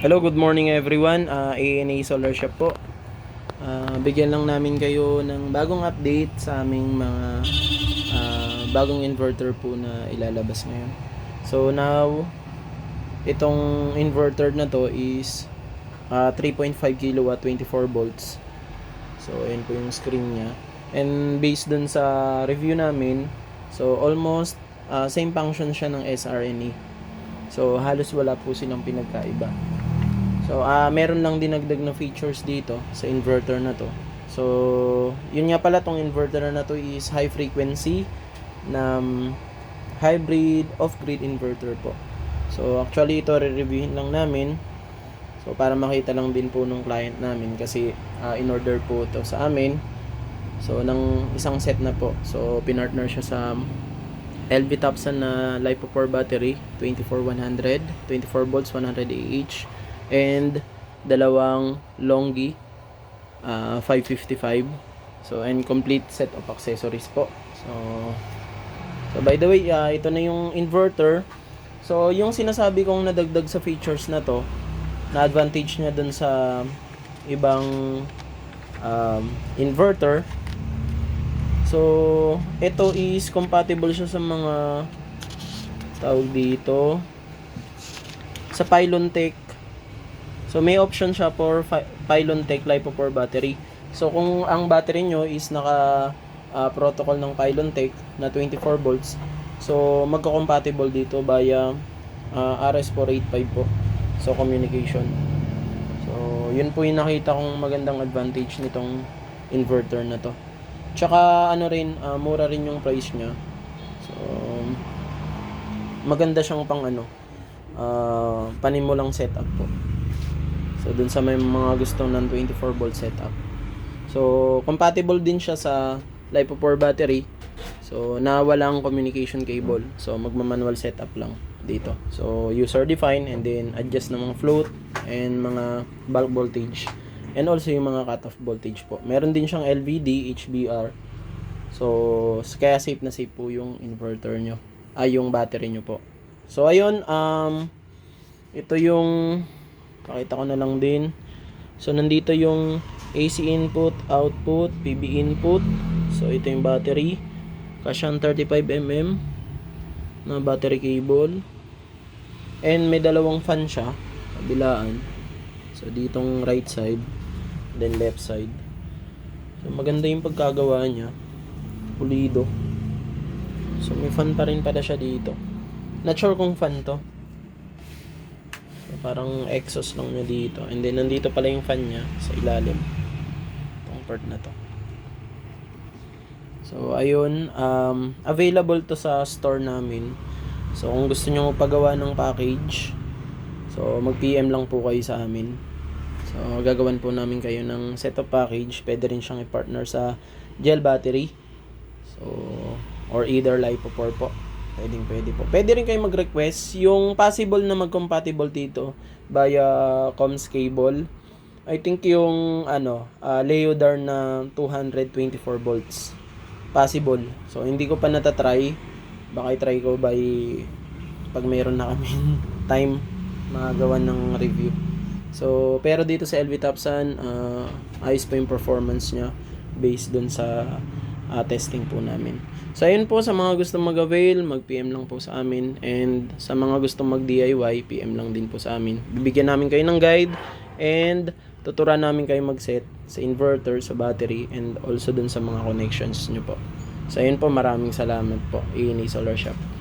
Hello, good morning everyone. ANA Solar Shop po. Bigyan lang namin kayo ng bagong update sa aming mga bagong inverter po na ilalabas ngayon. So now, itong inverter na to is 3.5 kilowatt 24 volts. So ayan po yung screen niya. And based dun sa review namin, so almost same function siya ng SRNE. So halos wala po silang pinagkaiba. So, meron lang dinagdag na features dito sa inverter na to. So, yun nga pala, tong inverter na to is high frequency na hybrid off-grid inverter po. So, actually ito re-reviewin lang namin. So, para makita lang din po ng client namin kasi in-order po ito sa amin. So, ng isang set na po. So, pinartner siya sa LV Topsan na LiPo4 battery, 24100, 24 volts, 100 Ah. And dalawang Longi 555. So and complete set of accessories po. So by the way, ito na yung inverter. So yung sinasabi kong nadagdag sa features na to, na advantage niya dun sa ibang inverter. So ito is compatible siya sa mga tawag dito sa Pylontech. So may option siya for Pylontech LiPo4 battery. So kung ang battery nyo is naka protocol ng Pylontech na 24 volts, so magko-compatible dito via RS485 po. So communication. So yun po yung nakita kong magandang advantage nitong inverter na to. Tsaka ano rin, mura rin yung price niya. So maganda siyang pang panimulang setup po. So dun sa may mga gustong ng 24 volt setup. So compatible din siya sa LiPo4 battery. So na walang communication cable. So magma-manual setup lang dito. So user define and then adjust ng mga float and mga bulk voltage. And also yung mga cutoff voltage po. Meron din siyang LVD, HBR. So kaya safe na safe po yung inverter nyo. Yung battery nyo po. So ayun, ito yung pakita ko na lang din. So nandito yung AC input, output, PB input. So ito yung battery. Kasyang 35mm na battery cable. And may dalawang fan siya, kabilaan. So ditong right side, then left side. So maganda yung pagkagawa niya. Pulido. So may fan pa rin pala siya dito. Not sure kung fan to. So, parang exhaust lang niya dito. And then nandito pala yung fan niya sa ilalim. Itong part na to. So ayun, available to sa store namin. So kung gusto niyo magpagawa ng package, so mag-PM lang po kayo sa amin. So gagawan po namin kayo ng set of package. Pwede rin siyang i-partner sa gel battery. So or either LiPo4 po. Pwede po. Pwede rin kayo mag-request yung possible na mag-compatible dito via comms cable. I think yung Leodar na 224 volts. Possible. So hindi ko pa natatry. Baka i-try ko pag mayroon na kami time magawa ng review. So pero dito sa LV Topsan, ayos pa yung performance niya based dun sa testing po namin. So ayun po, sa mga gustong mag-avail, mag-PM lang po sa amin. And sa mga gustong mag-DIY, PM lang din po sa amin. Bibigyan namin kayo ng guide and tuturuan namin kayo mag-set sa inverter, sa battery, and also dun sa mga connections nyo po. So ayun po, maraming salamat po. ANA Solar Shop.